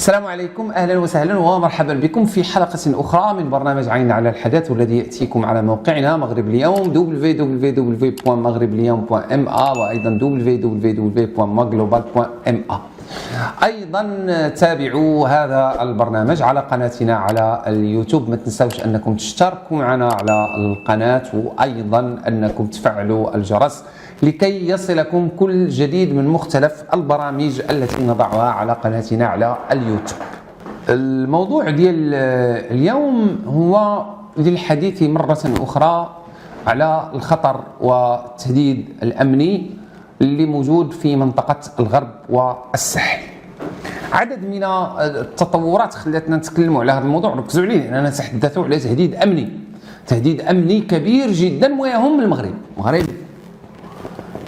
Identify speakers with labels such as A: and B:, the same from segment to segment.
A: السلام عليكم، أهلا وسهلا ومرحبا بكم في حلقة أخرى من برنامج عين على الحدث، والذي يأتيكم على موقعنا مغرب اليوم www.maghrebliyom.ma وأيضا www.maglobal.ma. أيضا تابعوا هذا البرنامج على قناتنا على اليوتيوب. ما تنسوش أنكم تشتركوا معنا على القناة، وأيضا أنكم تفعلوا الجرس لكي يصلكم كل جديد من مختلف البرامج التي نضعها على قناتنا على اليوتيوب. الموضوع ديال اليوم هو للحديث مرة أخرى على الخطر والتهديد الأمني اللي موجود في منطقة الغرب والساحل. عدد من التطورات خلتنا نتكلموا على هذا الموضوع، ركزوا عليه لأننا نتحدث على تهديد أمني كبير جدا ويهم المغرب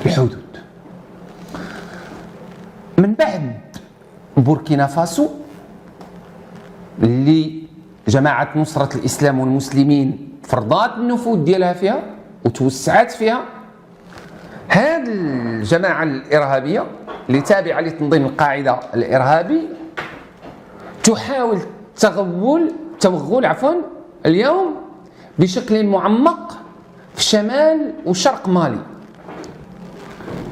A: الحدود. من بعد بوركينا فاسو اللي جماعة نصرة الإسلام والمسلمين فرضات النفوذ ديالها فيها وتوسعت فيها، هذه الجماعة الإرهابية اللي تابعة لتنظيم القاعدة الإرهابي تحاول توغل اليوم بشكل معمق في شمال وشرق مالي،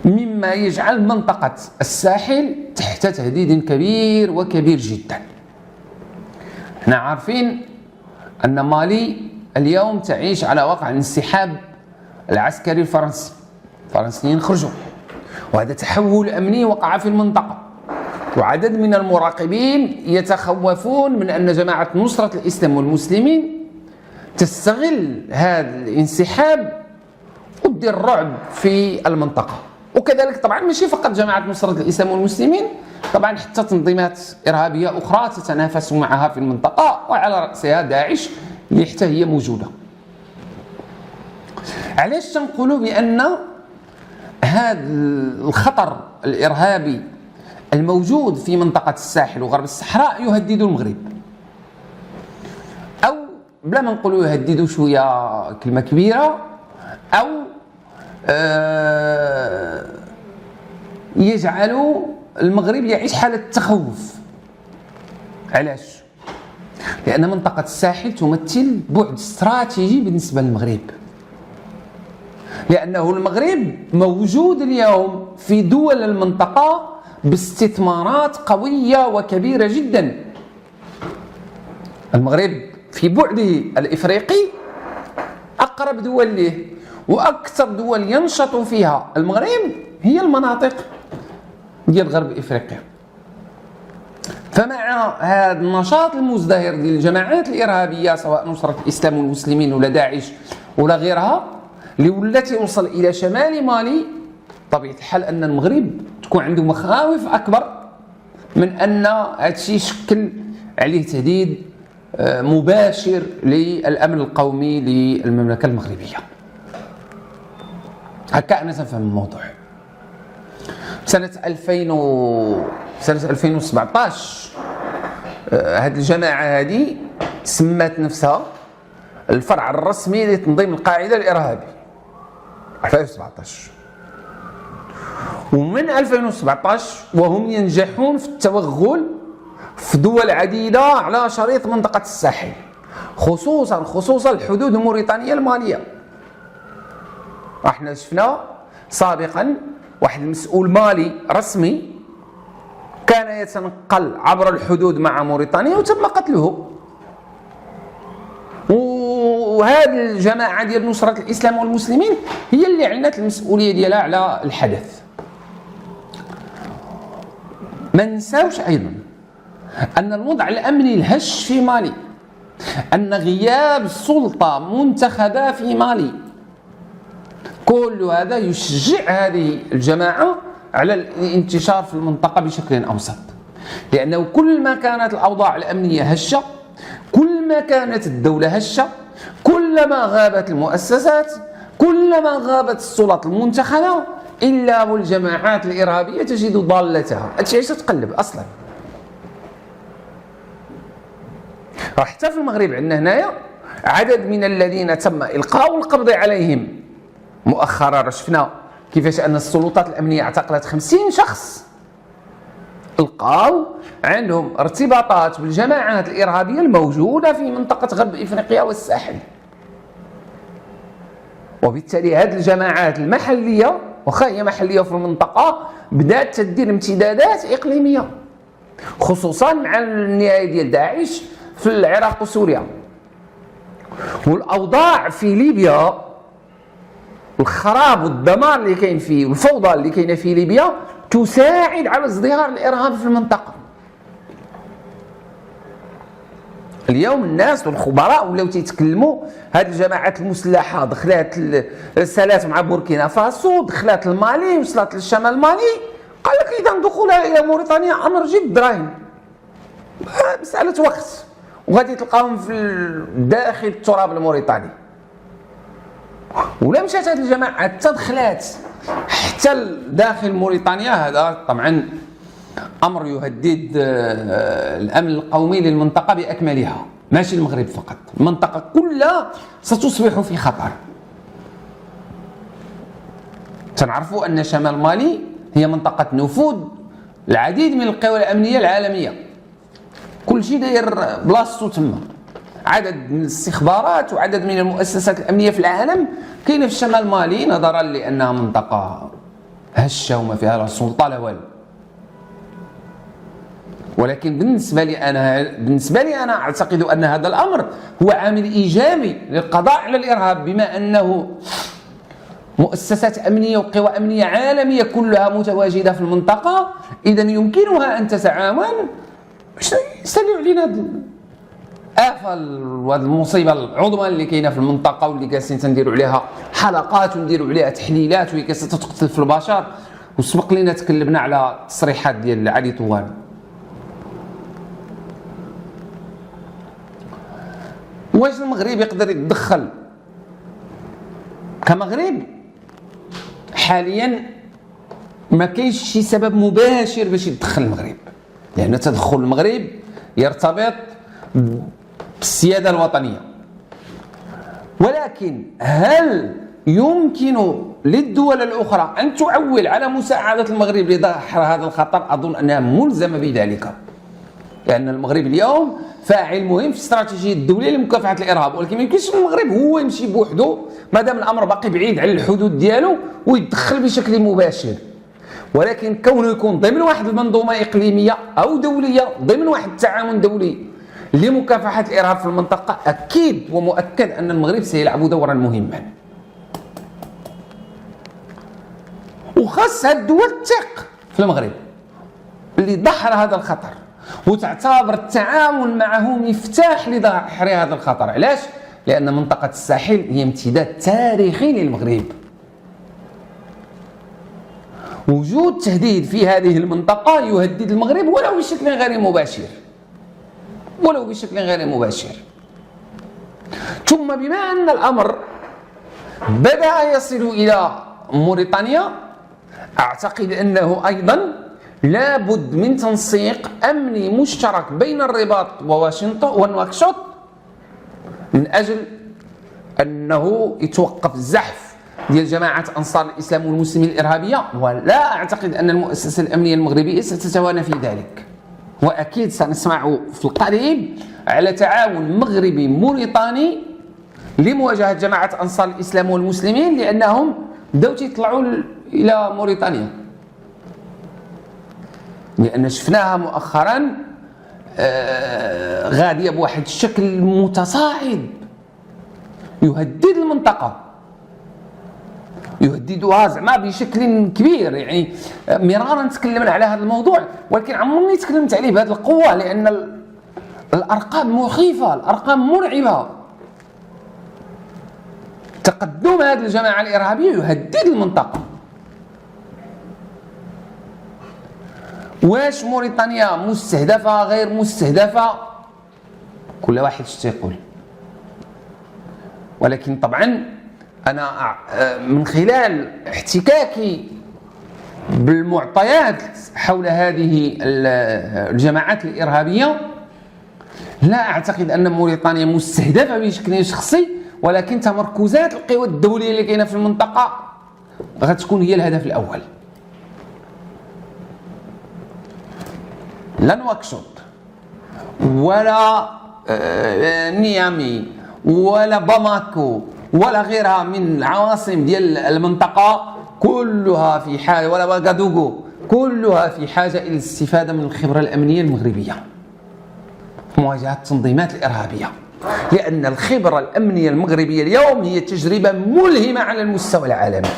A: مما يجعل منطقة الساحل تحت تهديد كبير جدا. احنا عارفين أن مالي اليوم تعيش على وقع الانسحاب العسكري الفرنسي، الفرنسيين خرجوا، وهذا تحول أمني وقع في المنطقة، وعدد من المراقبين يتخوفون من أن جماعة نصرة الإسلام والمسلمين تستغل هذا الانسحاب وتدير الرعب في المنطقة. وكذلك طبعا ماشي فقط جماعة نصرة الإسلام والمسلمين، طبعا حتى تنظيمات إرهابية أخرى تتنافس معها في المنطقة، وعلى رأسها داعش اللي حتى هي موجودة. علاش تنقولوا بأن هذا الخطر الإرهابي الموجود في منطقة الساحل وغرب الصحراء يهدد المغرب؟ أو بلا ما نقولوا يهددوا شوية كلمة كبيرة، أو يجعلوا المغرب يعيش حالة تخوف. علاش؟ لأن منطقة الساحل تمثل بعد استراتيجي بالنسبة للمغرب، لأنه المغرب موجود اليوم في دول المنطقة باستثمارات قوية وكبيرة جدا. المغرب في بعده الإفريقي أقرب دول له، وأكثر دول ينشط فيها المغرب هي المناطق ديال غرب إفريقيا. فمع هذا النشاط المزدهر ديال الجماعات الإرهابية سواء نصرة الإسلام والمسلمين ولا داعش ولا غيرها اللي ولات توصل إلى شمال مالي، طبيعة الحال أن المغرب تكون عنده مخاوف أكبر من أن هذا الشيء يشكل عليه تهديد مباشر للأمن القومي للمملكة المغربية. هكا أنا تنفهم الموضوع. سنة 2017 هذه الجماعة هذه سمت نفسها الفرع الرسمي لتنظيم القاعدة الإرهابي 2017، ومن 2017 وهم ينجحون في التوغل في دول عديدة على شريط منطقة الساحل، خصوصا الحدود الموريتانية المالية. احنا شفنا سابقا واحد المسؤول مالي رسمي كان يتنقل عبر الحدود مع موريتانيا وتم قتله. وهذه الجماعة ديال نصرة الإسلام والمسلمين هي اللي اعلنت المسؤولية ديالها على الحدث. ما ننساوش أيضا أن الوضع الأمني الهش في مالي، أن غياب السلطة منتخبة في مالي، كل هذا يشجع هذه الجماعة على الانتشار في المنطقة بشكل أوسط، لأنه كل ما كانت الأوضاع الأمنية هشة، كل ما كانت الدولة هشة، كلما غابت المؤسسات، كلما غابت السلطات المنتخبة، إلا والجماعات الإرهابية تجد ضالتها تعيش تقلب أصلا. حتى في المغرب عندنا هنايا عدد من الذين تم إلقاء القبض عليهم مؤخرا. شفنا كيفاش أن السلطات الأمنية اعتقلت 50 شخص لقاو عندهم ارتباطات بالجماعات الإرهابية الموجودة في منطقة غرب إفريقيا والساحل. وبالتالي هذه الجماعات المحلية واخا هي محلية في المنطقة بدات تدير امتدادات إقليمية، خصوصا مع النهاية ديال داعش في العراق وسوريا. والأوضاع في ليبيا، الخراب والدمار اللي كاين فيه والفوضى اللي كاينه في ليبيا تساعد على ازدهار الإرهاب في المنطقة. اليوم الناس والخبراء ولاو تيتكلموا هذه الجماعات المسلحه دخلات سالات مع بوركينا فاسو، دخلات المالي، وصلت للشمال المالي، قال لك اذا دخولها الى موريتانيا امر جد راهن، مساله وقت وغادي تلقاهم في داخل التراب الموريتاني. ولا مشات هذه الجماعه حتى دخلات حتى داخل موريتانيا، هذا طبعا امر يهدد الامن القومي للمنطقه باكملها، ماشي المغرب فقط، المنطقه كلها ستصبح في خطر. تنعرفوا ان شمال مالي هي منطقه نفوذ العديد من القوى الامنيه العالميه، كل شيء داير بلاصتو تما، عدد من الاستخبارات وعدد من المؤسسات الامنيه في العالم كاينه في شمال مالي، نظرا لانها منطقه هشه وما فيها لا سلطه لا والو. ولكن بالنسبة لي أنا أعتقد أن هذا الأمر هو عامل إيجابي للقضاء على الإرهاب، بما أنه مؤسسات أمنية وقوى أمنية عالمية كلها متواجدة في المنطقة، إذن يمكنها أن تتعاون باش يساليو علينا هذه الآفة وهذه المصيبة العظمى اللي كاينة في المنطقة، واللي جالسين تنديروا عليها حلقات ونديروا عليها تحليلات وهي جالسة تقتل في البشر. وسبق لنا تكلمنا على التصريحات ديال علي طوال. واش المغرب يقدر يتدخل؟ كمغرب حاليا ما كاينش شي سبب مباشر باش يتدخل المغرب، لان تدخل المغرب يرتبط بالسياده الوطنيه. ولكن هل يمكن للدول الاخرى ان تعول على مساعده المغرب لدحر هذا الخطر؟ اظن انها ملزمه بذلك، لان المغرب اليوم فاعل مهم في الاستراتيجيه الدوليه لمكافحه الارهاب، ولكن ما يمكنش المغرب هو يمشي بوحده ما دام الامر باقي بعيد على الحدود ديالو ويتدخل بشكل مباشر. ولكن كونه يكون ضمن واحد المنظومه اقليميه او دوليه، ضمن واحد التعاون دولي لمكافحه الارهاب في المنطقه، اكيد ومؤكد ان المغرب سيلعب دورا مهما. وخاص هاد الدول تثق في المغرب اللي دحر هذا الخطر، وتعتبر التعاون معه مفتاح لدحر هذا الخطر. علاش؟ لأن منطقة الساحل هي امتداد تاريخي للمغرب. وجود تهديد في هذه المنطقة يهدد المغرب ولو بشكل غير مباشر. ثم بما أن الأمر بدأ يصل إلى موريتانيا، أعتقد أنه أيضا لابد من تنسيق أمني مشترك بين الرباط وواشنطن ونواكشوط من أجل أنه يتوقف الزحف ديال جماعة أنصار الإسلام والمسلمين الإرهابية. ولا أعتقد أن المؤسسة الأمنية المغربية ستتوانى في ذلك، وأكيد سنسمع في القريب على تعاون مغربي موريتاني لمواجهة جماعة أنصار الإسلام والمسلمين، لأنهم بداو يطلعوا إلى موريتانيا، لأن شفناها مؤخرا غادية بواحد الشكل متصاعد يهدد المنطقة، يهددها زعما بشكل كبير. يعني مرارا تكلمنا على هذا الموضوع، ولكن عمرني تكلمت عليه بهذه القوة، لأن الأرقام مخيفة، الأرقام مرعبة. تقدم هذه الجماعة الإرهابية يهدد المنطقة. واش موريتانيا مستهدفة غير مستهدفة؟ كل واحد يقول. ولكن طبعا أنا من خلال احتكاكي بالمعطيات حول هذه الجماعات الإرهابية لا أعتقد أن موريتانيا مستهدفة بشكل شخصي، ولكن تمركزات القوى الدولية اللي كاينة في المنطقة غتكون هي الهدف الأول. لا نواكشوط ولا نيامي ولا باماكو ولا غيرها من العواصم ديال المنطقة كلها في حاجة، ولا واغادوغو، كلها في حاجة إلى الاستفادة من الخبرة الأمنية المغربية في مواجهة التنظيمات الإرهابية، لأن الخبرة الأمنية المغربية اليوم هي تجربة ملهمة على المستوى العالمي.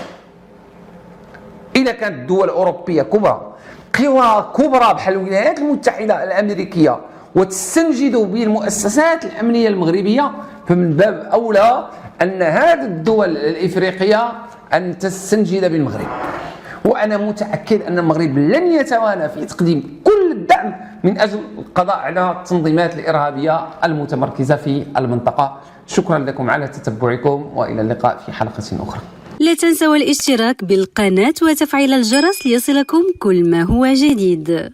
A: إذا كانت الدول الأوروبية كبرى، قوى كبرى بحال الولايات المتحدة الأمريكية وتستنجد بالمؤسسات الأمنية المغربية، فمن باب أولى أن هذه الدول الإفريقية أن تستنجد بالمغرب. وأنا متأكد أن المغرب لن يتوانى في تقديم كل الدعم من أجل القضاء على التنظيمات الإرهابية المتمركزة في المنطقة. شكرا لكم على تتبعكم، وإلى اللقاء في حلقة أخرى.
B: لا تنسوا الاشتراك بالقناة وتفعيل الجرس ليصلكم كل ما هو جديد.